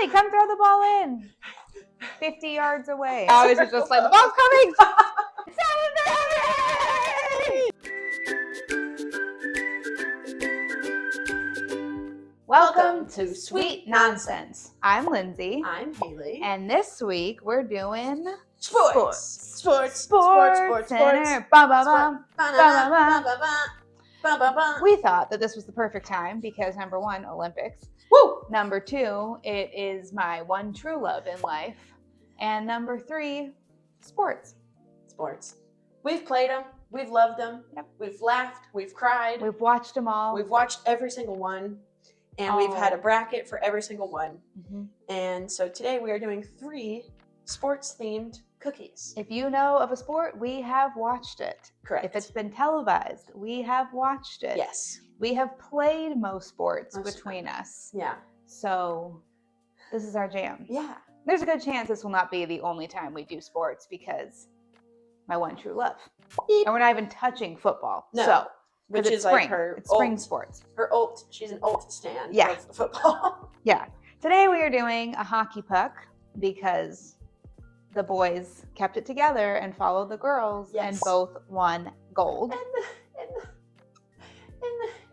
Lindsay, come throw the ball in. 50 yards away. I was just like, the ball's coming. Welcome to Sweet Nonsense. I'm Lindsay. I'm Haley. And this week we're doing Sports. Center. We thought that this was the perfect time because number one, Olympics. Woo! Number two, it is my one true love in life. And number three, sports. We've played them. We've loved them. Yep. We've laughed. We've cried. We've watched them all. We've watched every single one. And we've had a bracket for every single one. Mm-hmm. And so today we are doing 3 sports-themed cookies. If you know of a sport, we have watched it. Correct. If it's been televised, we have watched it. Yes. We have played most sports between us. Yeah. So this is our jam. Yeah. There's a good chance this will not be the only time we do sports because my one true love. Beep. And we're not even touching football. No. So, Which is spring. like her It's spring ult. sports. Her ult. She's an ult stan Yeah. of football. Yeah. Today we are doing a hockey puck because the boys kept it together and followed the girls and both won gold.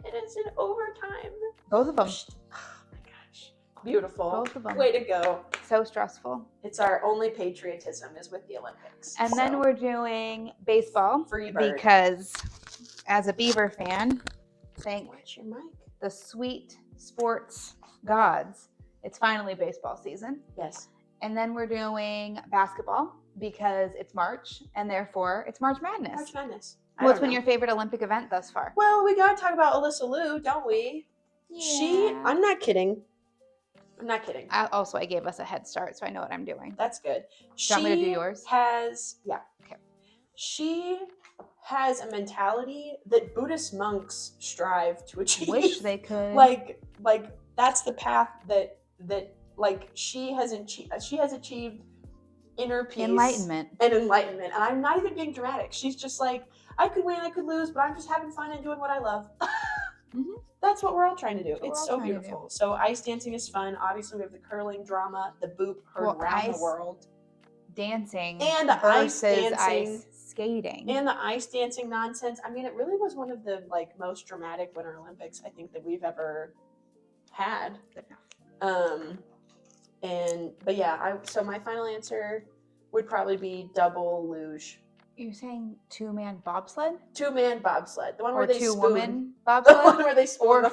And it's in overtime. Both of them. Oh my gosh. Beautiful. Both of them. Way to go. So stressful. It's our only patriotism is with the Olympics. And then we're doing baseball Free bird. because as a Beaver fan, thank Watch your mic. the sweet sports gods, it's finally baseball season. Yes. And then we're doing basketball because it's March and therefore it's March Madness. March Madness. What's been your favorite Olympic event thus far? Well, we gotta talk about Alyssa Liu, don't we? I'm not kidding. I gave us a head start, so I know what I'm doing. That's good. Do you want me to do yours? Okay. She has a mentality that Buddhist monks strive to achieve. Wish they could. Like that's the path that like she has achieved inner peace, enlightenment. And I'm not even being dramatic. She's just like, I could win, I could lose, but I'm just having fun and doing what I love. Mm-hmm. That's what we're all trying to do. It's so beautiful. So ice dancing is fun. Obviously, we have the curling drama, the boop heard around the world. Dancing and the ice dancing, ice skating, and the ice dancing nonsense. I mean, it really was one of the most dramatic Winter Olympics I think that we've ever had. So my final answer would probably be double luge. You're saying 2-man bobsled? 2-man bobsled. The one or where they 2-woman The bobsled? one where they spoon. Or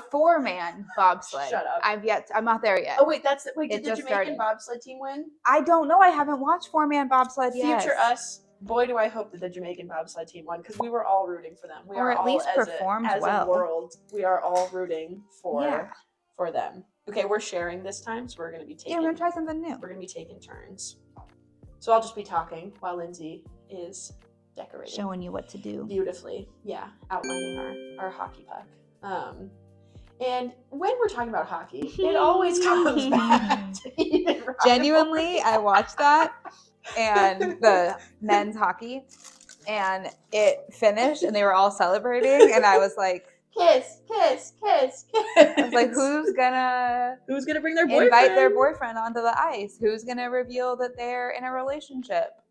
4-man bobsled. Shut up. I'm not there yet. Oh wait, did the Jamaican started. bobsled team win? I don't know. I haven't watched 4-man bobsled yet. Future us. Boy, do I hope that the Jamaican bobsled team won because we were all rooting for them. Or at least performed well. As a world, we are all rooting for them. Okay, we're sharing this time, so we're going to be taking. Yeah, we're going to try something new. We're going to be taking turns. So I'll just be talking while Lindsay is decorating. Showing you what to do. Beautifully. Yeah, outlining our hockey puck. And when we're talking about hockey, it always comes back to Eden Rock. Genuinely, I watched that and the men's hockey, and it finished, and they were all celebrating, and I was like, kiss, kiss, kiss, kiss. I was like, who's gonna bring their boyfriend? Invite their boyfriend onto the ice? Who's gonna reveal that they're in a relationship?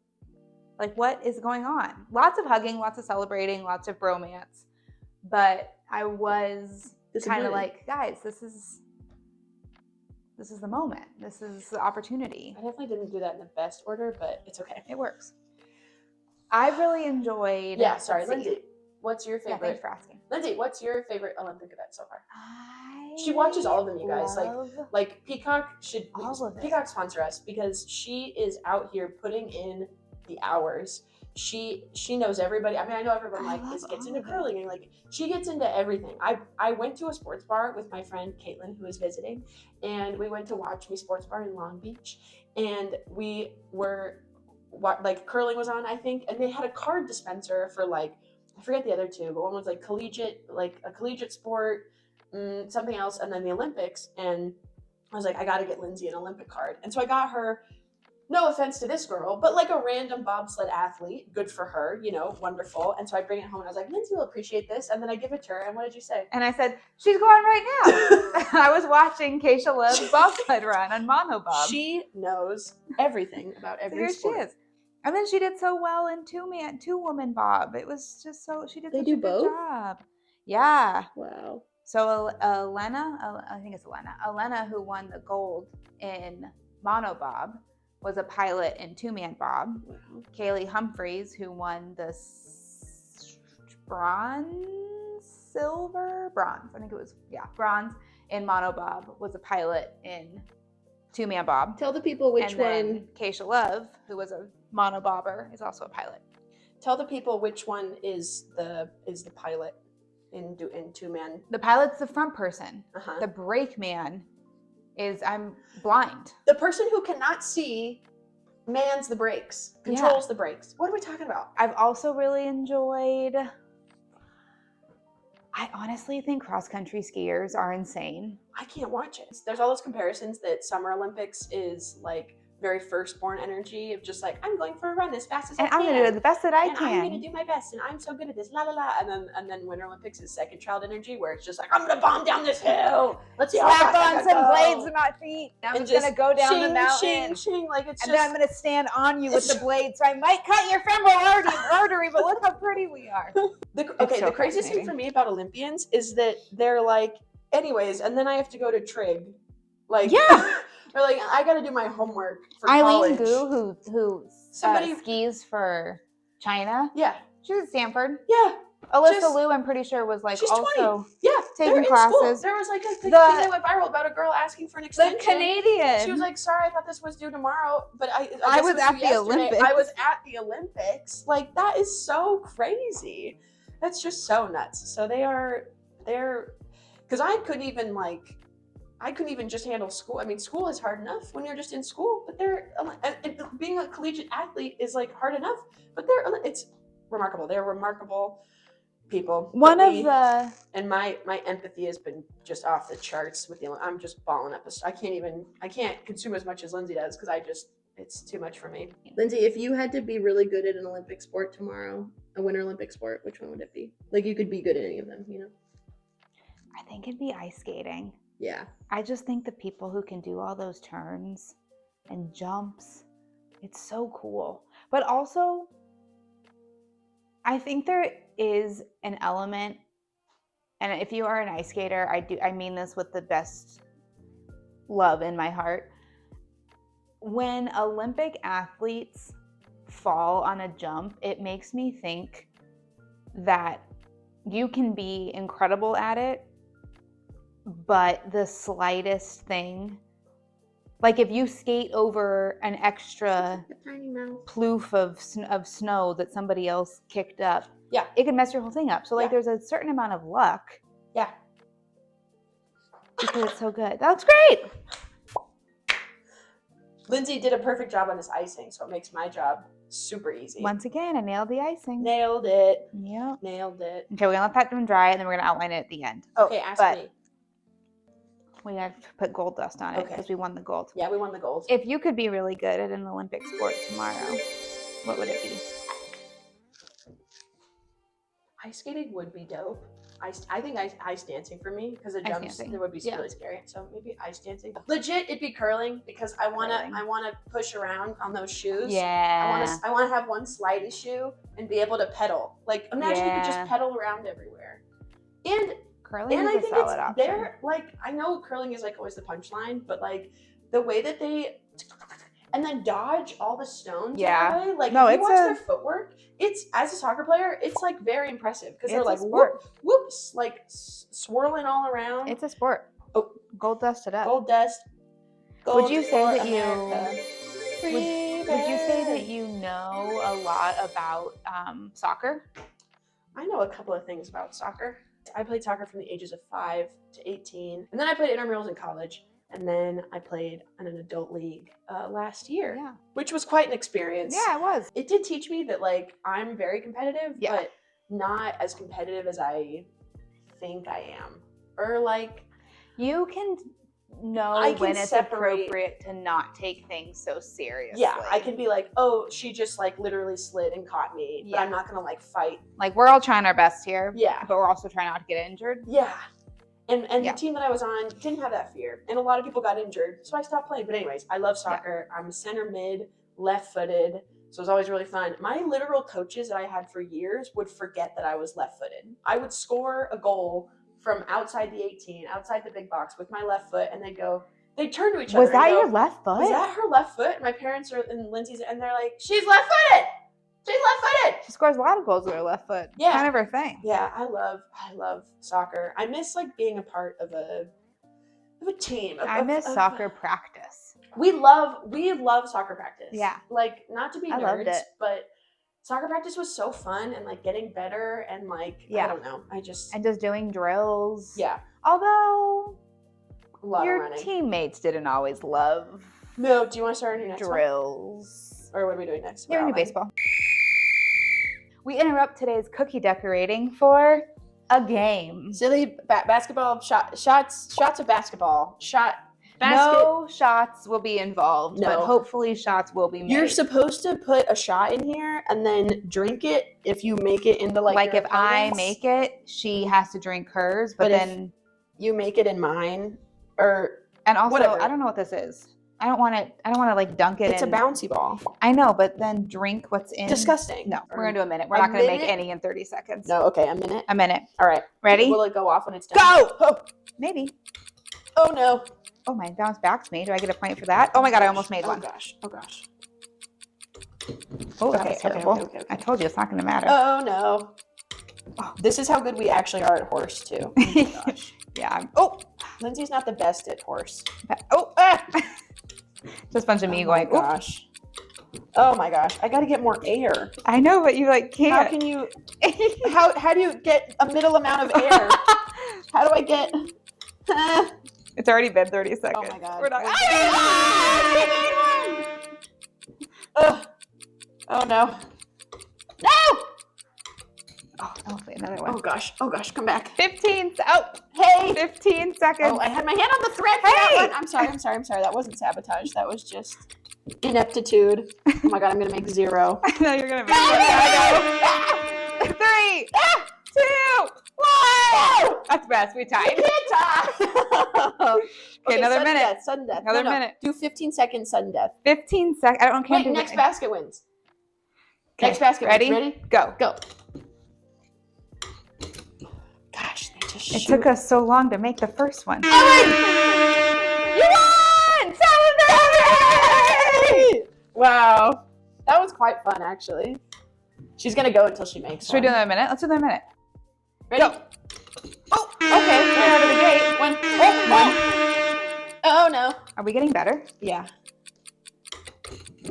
Like, what is going on? Lots of hugging, lots of celebrating, lots of bromance. But I was kind of like, guys, this is the moment. This is the opportunity. I definitely didn't do that in the best order, but it's okay. It works. I've really enjoyed. Yeah, sorry, Lindsay. What's your favorite? Yeah, thanks for asking. Lindsay, what's your favorite Olympic event so far? She watches all of them, you guys. Like Peacock should Peacock sponsor us because she is out here putting in the hours. She knows everybody. I mean, I know everyone gets into curling and she gets into everything. I went to a sports bar with my friend Caitlin, who is visiting, and we went to Watch Me Sports Bar in Long Beach, and we were curling was on, I think, and they had a card dispenser for I forget the other two, but one was collegiate, a collegiate sport, something else, and then the Olympics. And I was like, I got to get Lindsay an Olympic card, and so I got her no offense to this girl, but like a random bobsled athlete, good for her, you know, wonderful. And so I bring it home and I was like, Lindsay will appreciate this. And then I give it to her. And what did you say? And I said, she's going right now. I was watching Keisha Love's bobsled run on monobob. She knows everything about every sport. She is. And then she did so well in two-woman bob. It was just so, she did such a good job. Yeah. Wow. So Elena, I think it's Elena, who won the gold in monobob, was a pilot in two-man bob. Wow. Kaylee Humphreys, who won the bronze in monobob, was a pilot in two-man bob. Tell the people which one. Keisha Love, who was a monobobber, is also a pilot. Tell the people which one is the pilot in two-man. The pilot's the front person. Uh-huh. The brakeman is, I'm blind. The person who cannot see mans the brakes, controls the brakes. What are we talking about? I've also really enjoyed, I honestly think cross-country skiers are insane. I can't watch it. There's all those comparisons that Summer Olympics is like very firstborn energy of just like, I'm going for a run as fast as I can. And I'm going to do the best that I and can. I'm going to do my best and I'm so good at this, la la la. And then Winter Olympics is second child energy where it's just like, I'm going to bomb down this hill. Let's see how slap fast on some blades in my feet. I'm just going to go down the mountain. Shing, like it's and then I'm going to stand on you with the blade so I might cut your femoral artery, but look how pretty we are. The craziest thing for me about Olympians is that they're like, anyways, and then I have to go to trig. Like, yeah. They're like, I got to do my homework for Eileen college. Gu, who skis for China. Yeah. She's at Stanford. Yeah. Alyssa Liu, I'm pretty sure, was like she's also 20. taking classes. School. There was like a thing that went viral about a girl asking for an extension. The Canadian. She was like, sorry, I thought this was due tomorrow, but I was at the Olympics. I was at the Olympics. Like, that is so crazy. That's just so nuts. So they're, because I couldn't even just handle school. I mean, school is hard enough when you're just in school, but being a collegiate athlete is like hard enough, but it's remarkable. They're remarkable people. And my empathy has been just off the charts with I'm just balling up. I can't consume as much as Lindsay does because it's too much for me. Lindsay, if you had to be really good at an Olympic sport tomorrow, a Winter Olympic sport, which one would it be? Like, you could be good at any of them, you know? I think it'd be ice skating. Yeah. I just think the people who can do all those turns and jumps, it's so cool. But also, I think there is an element, and if you are an ice skater, I mean this with the best love in my heart. When Olympic athletes fall on a jump, it makes me think that you can be incredible at it, but the slightest thing, like if you skate over an extra ploof of snow that somebody else kicked up, yeah, it could mess your whole thing up. So like there's a certain amount of luck. Yeah. Because it's so good. That looks great. Lindsay did a perfect job on this icing, so it makes my job super easy. Once again, I nailed the icing. Nailed it. Yep. Nailed it. Okay, we're gonna let that one dry and then we're gonna outline it at the end. Okay, ask me. We have to put gold dust on it because we won the gold. Yeah, we won the gold. If you could be really good at an Olympic sport tomorrow, what would it be? Ice skating would be dope. I think ice dancing for me because the jumps there would be really scary. So maybe ice dancing. Legit, it'd be curling because I wanna push around on those shoes. Yeah. I wanna have one slidey shoe and be able to pedal. Like, imagine you could just pedal around everywhere. And curling is a solid option. They're like, I know curling is like always the punchline, but like the way that they and then dodge all the stones. Yeah. Way, like, if you watch their footwork, it's, as a soccer player, it's like very impressive because they're like whoops, like swirling all around. It's a sport. Oh, gold dust it up. Gold dust. Gold would you say that America. would you say that you know a lot about soccer? I know a couple of things about soccer. I played soccer from the ages of 5 to 18, and then I played intramurals in college. And then I played in an adult league last year, which was quite an experience. Yeah, it was. It did teach me that, like, I'm very competitive, but not as competitive as I think I am. Or, like... You can know when it's appropriate to not take things so seriously. Yeah, I can be like, oh, she just like literally slid and caught me, but I'm not gonna like fight. Like we're all trying our best here. Yeah. But we're also trying not to get injured. Yeah. And the team that I was on didn't have that fear. And a lot of people got injured. So I stopped playing. But anyways, I love soccer. Yeah. I'm center mid, left-footed. So it was always really fun. My literal coaches that I had for years would forget that I was left-footed. I would score a goal from outside the 18, outside the big box with my left foot, and they'd turn to each other. Was that your left foot? Was that her left foot? And my parents are in Lindsay's, and they're like, she's left-footed! She's left-footed! She scores a lot of goals with her left foot. Yeah. Kind of her thing. Yeah, I love soccer. I miss like being a part of a team. I miss soccer practice. We love soccer practice. Yeah. Like, not to be nerds, loved it. but soccer practice was so fun and like getting better and like I don't know. And just doing drills. Yeah. Although a lot your of running. Teammates didn't always love No, do you want to start on your next drills? Or what are we doing next? We're gonna do baseball. We interrupt today's cookie decorating for a game. Silly basketball shots of basketball. No shots will be involved, No. but hopefully shots will be made. You're supposed to put a shot in here and then drink it if you make it into like if I make it, she has to drink hers, but then you make it in mine or and also whatever. I don't know what this is. I don't want to like dunk it. It's a bouncy ball. I know, but then drink what's in. Disgusting. No, we're gonna do a minute. We're not gonna make any in 30 seconds. No, okay, a minute. A minute. All right. Ready? Will it go off when it's done? Go! Oh. Maybe. Oh no. Oh, mine bounced back to me. Do I get a point for that? Oh my god, I almost made one. Oh gosh. Oh, Okay, that's terrible. okay. I told you it's not gonna matter. Oh no. Oh, this is how good we actually are at horse too. Oh my gosh. Yeah. Lindsay's not the best at horse. Oh. Just a bunch of me going. Oh my gosh. Oh my gosh. I got to get more air. I know, but you like can't. How can you? How do you get a middle amount of air? How do I get? It's already been 30 seconds. Oh my god. We're not. Oh no. No! Oh, hopefully another one. Oh gosh, come back. 15. Oh, hey! 15 seconds. Oh, I had my hand on the thread for that one. I'm sorry. That wasn't sabotage. That was just ineptitude. Oh my god, I'm gonna make 0. I know you're gonna make it. 3, 2, 1. That's best. We tied. We can't tie. Okay, another minute. Sudden death. Another minute. Do 15 seconds sudden death. 15 seconds. I don't care. Wait, next basket wins. Okay. Next basket Ready? wins. Ready? Go. Gosh, they just It took us so long to make the first one. You won! Celebrate! Wow. That was quite fun, actually. She's going to go until she makes Should we do another minute? Let's do another minute. Ready? Go. Oh, okay. Right out of the gate. One. Oh, no. Are we getting better? Yeah.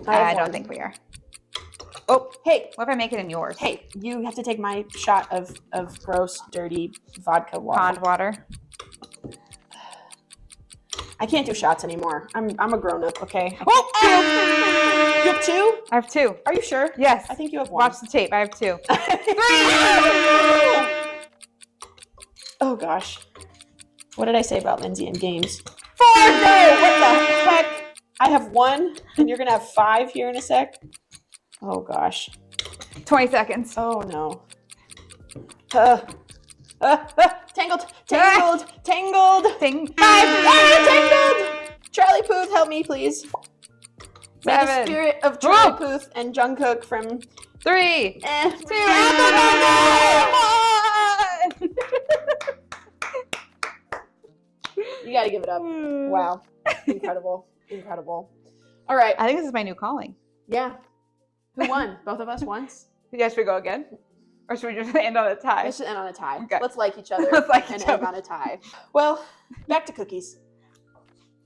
I don't think we are. Oh, hey. What if I make it in yours? Hey, you have to take my shot of gross, dirty vodka water. Pond water. I can't do shots anymore. I'm a grown-up, okay? Oh, 2. You have 2? I have 2. Are you sure? Yes. I think you have 1. Watch the tape. I have 2. 3. Oh, gosh. What did I say about Lindsay in games? 4. No! What the heck? I have 1, and you're going to have 5 here in a sec? Oh, gosh. 20 seconds. Oh, no. Tangled. Tangled. Thing. 5. Tangled. Charlie Puth, help me, please. May the 7. spirit of Charlie Puth and Jungkook from 3. 2. You gotta give it up. Wow. Incredible. All right. I think this is my new calling. Yeah. Who won? Both of us once? You guys should we go again? Or should we just end on a tie? Let's just end on a tie. Okay. Let's like each other and end on a tie. Well, back to cookies.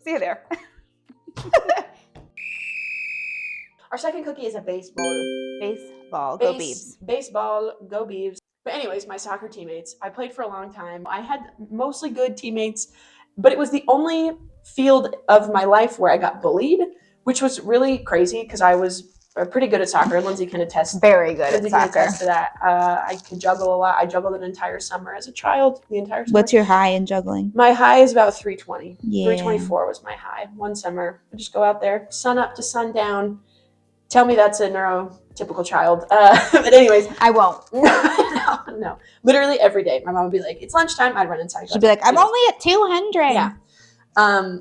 See you there. Our second cookie is a baseball. Go Beavs. Baseball, go Beavs. But anyways, my soccer teammates, I played for a long time. I had mostly good teammates, but it was the only field of my life where I got bullied, which was really crazy because I was I'm pretty good at soccer. Lindsay can attest. Very good Lindsay at soccer. Can attest to that. I can juggle a lot. I juggled an entire summer as a child. The entire summer. What's your high in juggling? My high is about 320. Yeah. 324 was my high. One summer. I just go out there, sun up to sundown. Tell me that's a neurotypical child. But anyways. I won't. No. Literally every day. My mom would be like, it's lunchtime. I'd run inside. She'd be like, I'm only at 200. Yeah.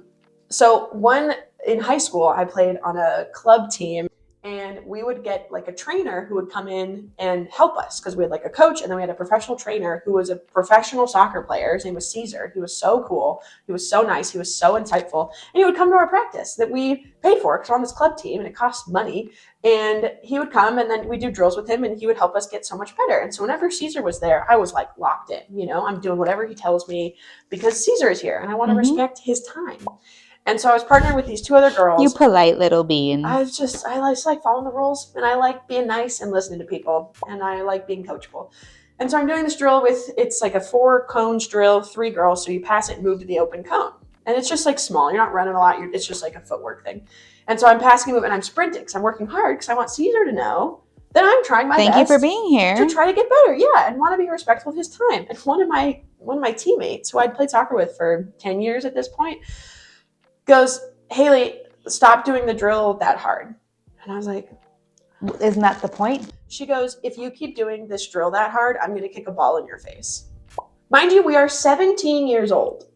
So in high school, I played on a club team. And we would get like a trainer who would come in and help us because we had like a coach and then we had a professional trainer who was a professional soccer player. His name was Caesar. He was so cool. He was so nice. He was so insightful. And he would come to our practice that we paid for because we're on this club team and it cost money. And he would come and then we'd do drills with him and he would help us get so much better. And so whenever Caesar was there, I was like locked in. You know, I'm doing whatever he tells me because Caesar is here and I want to respect his time. And so I was partnering with these two other girls. You polite little bean. I just like following the rules and I like being nice and listening to people and I like being coachable. And so I'm doing this drill it's like a 4 cones drill, 3 girls. So you pass it and move to the open cone. And it's just like small. You're not running a lot. It's just like a footwork thing. And so I'm passing, move, and I'm sprinting because I'm working hard because I want Caesar to know that I'm trying my best. Thank you for being here. To try to get better. Yeah. And want to be respectful of his time. And one of my teammates who I'd played soccer with for 10 years at this point goes, Haley, stop doing the drill that hard. And I was like, isn't that the point? She goes, if you keep doing this drill that hard, I'm going to kick a ball in your face. Mind you, we are 17 years old.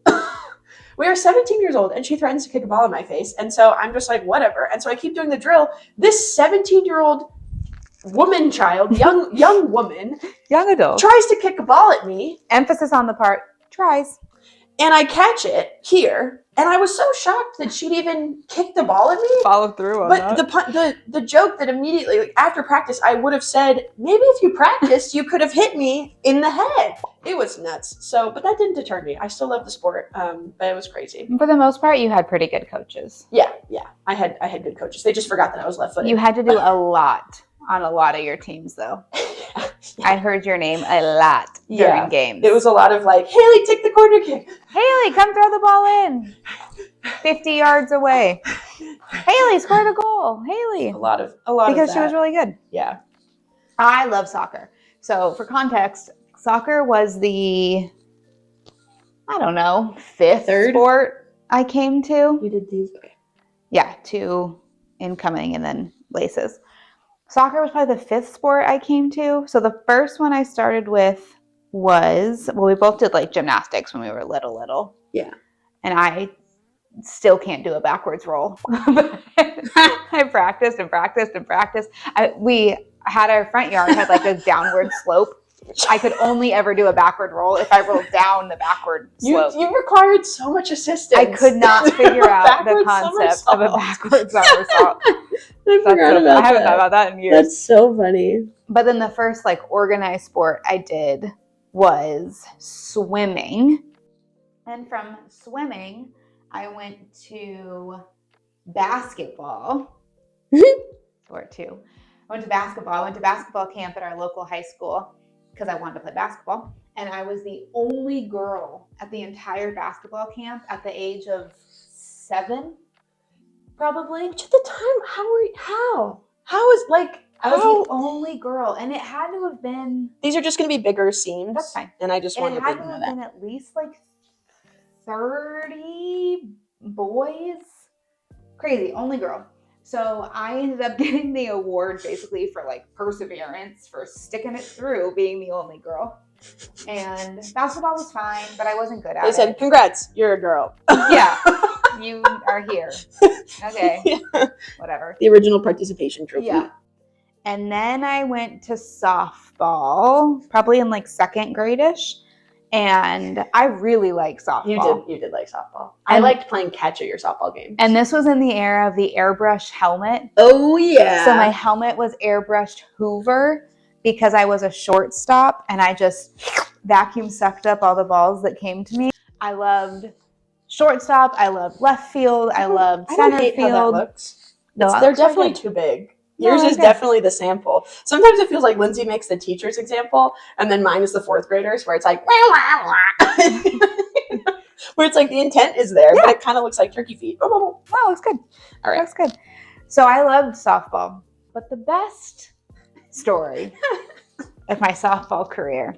We are 17 years old and she threatens to kick a ball in my face. And so I'm just like, whatever. And so I keep doing the drill. This 17-year-old young woman, young adult, tries to kick a ball at me. Emphasis on the part, tries. And I catch it here. And I was so shocked that she'd even kick the ball at me. Follow through on that. But the joke that immediately, like, after practice, I would have said, maybe if you practiced, you could have hit me in the head. It was nuts. So, but that didn't deter me. I still love the sport, but it was crazy. For the most part, you had pretty good coaches. Yeah. I had good coaches. They just forgot that I was left-footed. You had to do a lot on a lot of your teams, though. Yeah. I heard your name a lot during games. It was a lot of like, Haley, take the corner kick. Haley, come throw the ball in. 50 yards away. Haley, score the goal. Haley. A lot of because she was really good. Yeah. I love soccer. So for context, soccer was the, I don't know, third sport I came to. You did these? Okay. Yeah, 2 incoming and then laces. Soccer was probably the 5th sport I came to. So the first one I started with was, we both did like gymnastics when we were little. Yeah. And I still can't do a backwards roll. I practiced. We had our front yard had like a downward slope. I could only ever do a backward roll if I rolled down the backward slope. You required so much assistance. I could not figure out the concept of a backwards somersault. I haven't thought about that in years. That's so funny. But then the first like organized sport I did was swimming. And from swimming, I went to basketball. Or 2. I went to basketball camp at our local high school because I wanted to play basketball. And I was the only girl at the entire basketball camp at the age of 7, probably. Which at the time, how is like, I was the only girl, and it had to have been. These are just going to be bigger scenes. That's fine. And I just wanted to know that. It had to have been at least like 30 boys. Crazy, only girl. So I ended up getting the award basically for like perseverance, for sticking it through being the only girl. And basketball was fine, but I wasn't good at it. They said, congrats, you're a girl. Yeah, you are here. Okay, yeah. Whatever. The original participation trophy. Yeah. And then I went to softball, probably in like 2nd grade-ish. And I really like softball. You did like softball. I liked playing catch at your softball game. And this was in the era of the airbrush helmet. Oh, yeah. So my helmet was airbrushed Hoover because I was a shortstop and I just vacuum sucked up all the balls that came to me. I loved shortstop. I loved left field. I loved center field. How that looks. No, they're definitely too big. Yours is definitely the sample. Sometimes it feels like Lindsay makes the teacher's example, and then mine is the 4th graders, where it's like, where it's like the intent is there, but it kind of looks like turkey feet. Oh, looks good. All right. Looks good. So I loved softball, But the best story of my softball career,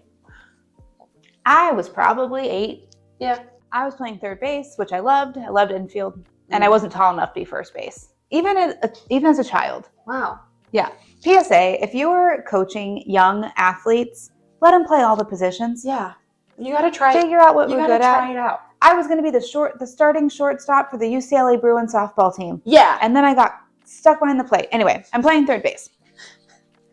I was probably 8. Yeah. I was playing third base, which I loved. I loved infield, and I wasn't tall enough to be first base, even as a child. Wow. Yeah. PSA, if you are coaching young athletes, let them play all the positions. Yeah. You got to try. Figure out what you we're gotta good try at. it out. I was going to be the starting shortstop for the UCLA Bruins softball team. Yeah. And then I got stuck behind the plate. Anyway, I'm playing third base.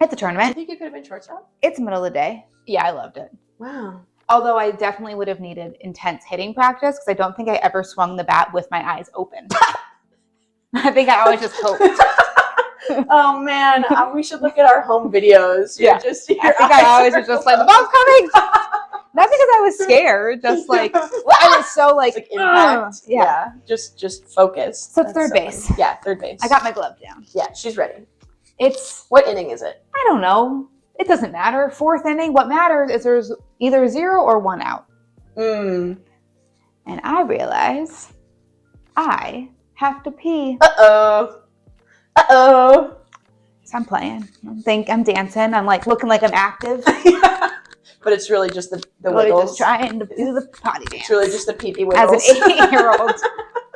It's a I tournament. think you could have been shortstop. It's middle of the day. Yeah, I loved it. Wow. Although I definitely would have needed intense hitting practice because I don't think I ever swung the bat with my eyes open. I think I always just hoped. Oh man, we should look at our home videos. Yeah. I think I always was just like, the ball's coming. Not because I was scared, just like I was so like impact. Yeah. Just focus. So it's third base. Funny. Yeah, third base. I got my glove down. Yeah, she's ready. What inning is it? I don't know. It doesn't matter. 4th inning. What matters is there's either 0 or 1 out. And I realize I have to pee. Uh-oh. So I'm playing. I'm dancing. I'm like looking like I'm active. But it's really just the really wiggles. just trying to do the potty dance. It's really just the pee-pee wiggles. As an 8-year-old.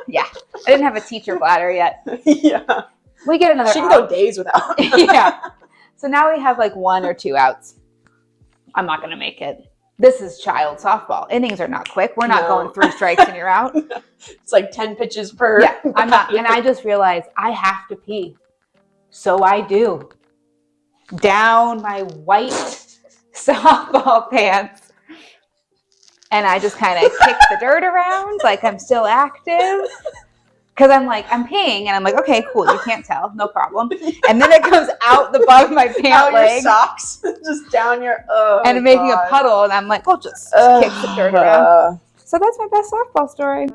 Yeah. I didn't have a teacher bladder yet. Yeah. We get another She can out. go days without. Yeah. So now we have like 1 or 2 outs. I'm not going to make it. This is child softball. Innings are not quick. We're not going 3 strikes and you're out. It's like 10 pitches per. Yeah, I'm not. And I just realized I have to pee. So I do. Down my white softball pants. And I just kind of kick the dirt around like I'm still active. Because I'm peeing, and I'm like, okay, cool, you can't tell, no problem. And then it comes out the bottom of my pant leg. Your socks, just down your, and I'm making a puddle, and I'm like, well, just kick the dirt around. So that's my best softball story.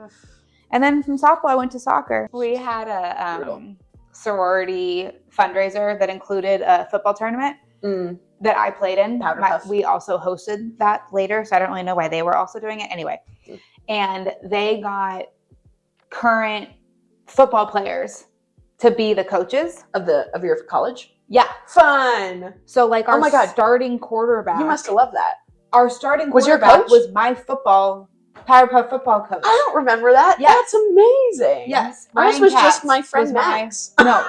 And then from softball, I went to soccer. We had a sorority fundraiser that included a football tournament that I played in. We also hosted that later, so I don't really know why they were also doing it. Anyway, and they got current football players to be the coaches of your college. Yeah, fun. So like our starting quarterback. You must have loved that. Our starting was quarterback your coach? Was my Powerpuff football coach. I don't remember that. Yes. That's amazing. Yes, ours was just my friend Max. No,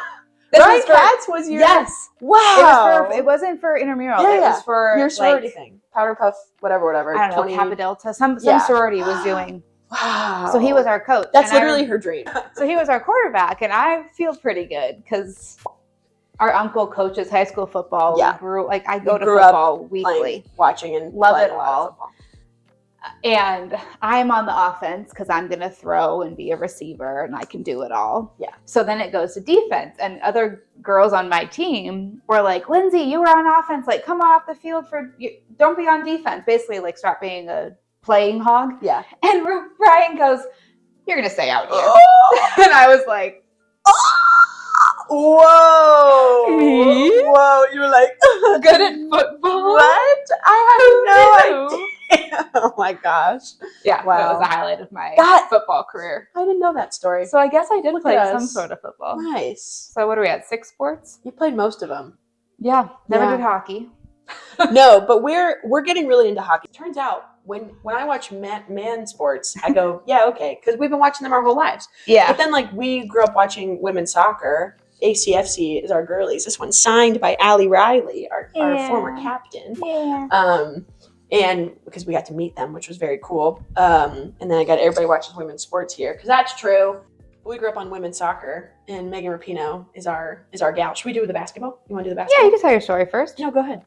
Ryan Katz was your. Yes. Wow. It wasn't for intramural. Yeah, it was for your sorority thing. Powerpuff, whatever. I don't know. Kappa Delta. Some sorority was doing. Wow. So he was our coach. That's literally her dream. So he was our quarterback, and I feel pretty good because our uncle coaches high school football. Yeah. I go to football weekly. Watching and love it all. And I'm on the offense because I'm going to throw and be a receiver, and I can do it all. Yeah. So then it goes to defense, and other girls on my team were like, Lindsay, you were on offense. Like, come off the field don't be on defense. Basically, like, stop being a playing hog. Yeah. And Ryan goes, you're going to stay out here. Oh! And I was like, whoa. Whoa. You were like, good at football? What? I had no idea. Oh my gosh. Yeah. Wow. That was the highlight of my football career. I didn't know that story. So I guess I did play some sort of football. Nice. So what are we at? 6 sports? You played most of them. Yeah. Never did hockey. No, but we're getting really into hockey. Turns out when I watch man sports, I go, yeah, okay, because we've been watching them our whole lives. Yeah. But then we grew up watching women's soccer. ACFC is our girlies. This one's signed by Allie Riley, our former captain. Yeah. And because we got to meet them, which was very cool. And then everybody watches women's sports here because that's true. We grew up on women's soccer, and Megan Rapinoe is our gal. Should we do the basketball? You want to do the basketball? Yeah, you can tell your story first. No, go ahead.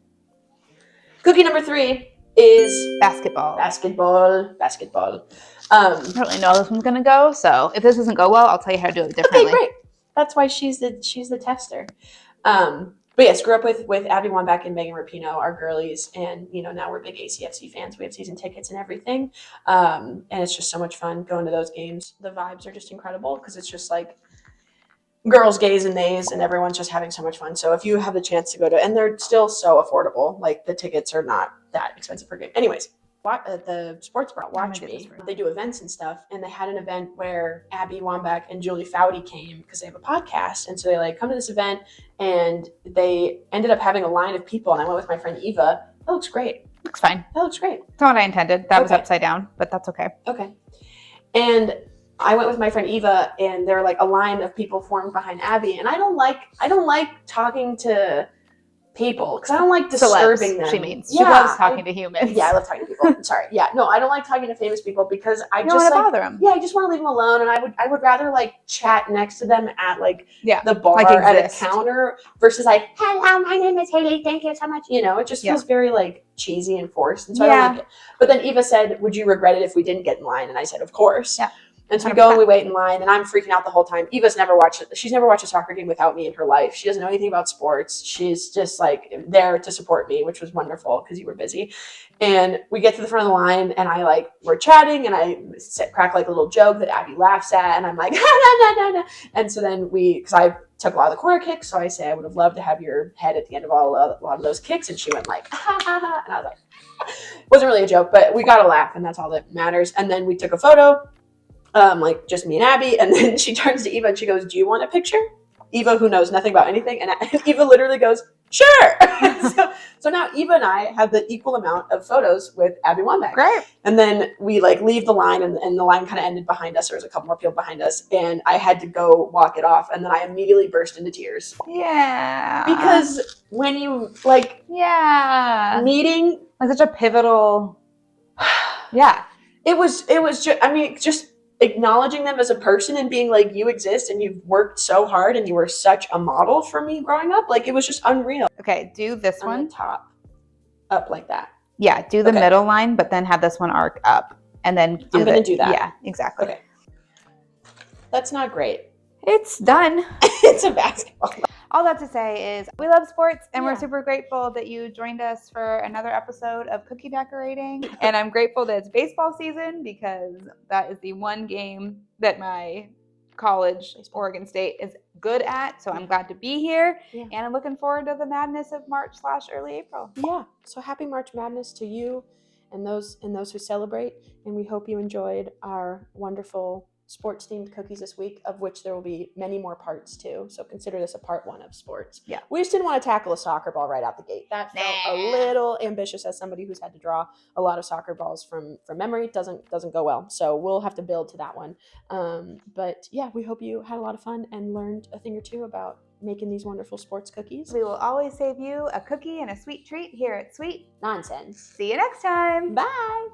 Cookie number 3 is basketball. I don't really know how this one's gonna go, so if this doesn't go well, I'll tell you how to do it differently. Okay, great. That's why she's the tester. But yes, grew up with Abby Wambach and Megan Rapinoe, our girlies, and now we're big ACFC fans. We have season tickets and everything, and it's just so much fun going to those games. The vibes are just incredible because it's just like girls, gays, and nays, and everyone's just having so much fun. So if you have the chance to go to, and they're still so affordable, like the tickets are not that expensive per game. Anyways, the sports bar, Watch Me. They do events and stuff, and they had an event where Abby Wambach and Julie Foudy came because they have a podcast, and so they like come to this event, and they ended up having a line of people, and I went with my friend Eva. That looks great. Looks fine. That looks great. That's not what I intended. That was upside down, but that's okay. Okay. And I went with my friend Eva, and there were like a line of people formed behind Abby, and I don't like talking to people because I don't like disturbing them. She means she loves talking to humans. Yeah, I love talking to people. I'm sorry. Yeah, no, I don't like talking to famous people because I just want to bother them. Yeah, I just want to leave them alone, and I would rather like chat next to them at like the bar like at a counter versus like, hello, my name is Haley. Thank you so much. You know, it just feels very like cheesy and forced, and so I don't like it. But then Eva said, "Would you regret it if we didn't get in line?" And I said, "Of course." Yeah. And so we go and we wait in line, and I'm freaking out the whole time. She's never watched a soccer game without me in her life. She doesn't know anything about sports. She's just like there to support me, which was wonderful because you were busy. And we get to the front of the line, and we're chatting, and I crack like a little joke that Abby laughs at, and I'm like, no. And so then because I took a lot of the corner kicks, so I say I would have loved to have your head at the end of a lot of those kicks, and she went like, ha, and I was like, it wasn't really a joke, but we got a laugh, and that's all that matters. And then we took a photo. Like just me and Abby, and then she turns to Eva and she goes, "Do you want a picture?" Eva, who knows nothing about anything, and Eva literally goes, "Sure." so now Eva and I have the equal amount of photos with Abby Wambach. Great. And then we like leave the line, and the line kind of ended behind us. There was a couple more people behind us, and I had to go walk it off, and then I immediately burst into tears. Yeah. Because when you meeting like such a pivotal. Yeah. It was just acknowledging them as a person and being like, you exist and you've worked so hard and you were such a model for me growing up. Like, it was just unreal. Okay, do this one. The top. Up like that. Yeah, do the middle line, but then have this one arc up. And then I'm going to do that. Yeah, exactly. Okay. That's not great. It's done. It's a basketball. All that to say is we love sports, and we're super grateful that you joined us for another episode of Cookie Decorating. And I'm grateful that it's baseball season because that is the one game that my college, Oregon State, is good at. So I'm glad to be here, and I'm looking forward to the madness of March/early April. Yeah. So happy March Madness to you and those who celebrate. And we hope you enjoyed our wonderful sports-themed cookies this week, of which there will be many more parts too. So consider this a part 1 of sports. Yeah. We just didn't want to tackle a soccer ball right out the gate. That felt a little ambitious as somebody who's had to draw a lot of soccer balls from memory. It doesn't go well. So we'll have to build to that one. But yeah, we hope you had a lot of fun and learned a thing or two about making these wonderful sports cookies. We will always save you a cookie and a sweet treat here at Sweet Nonsense. See you next time. Bye.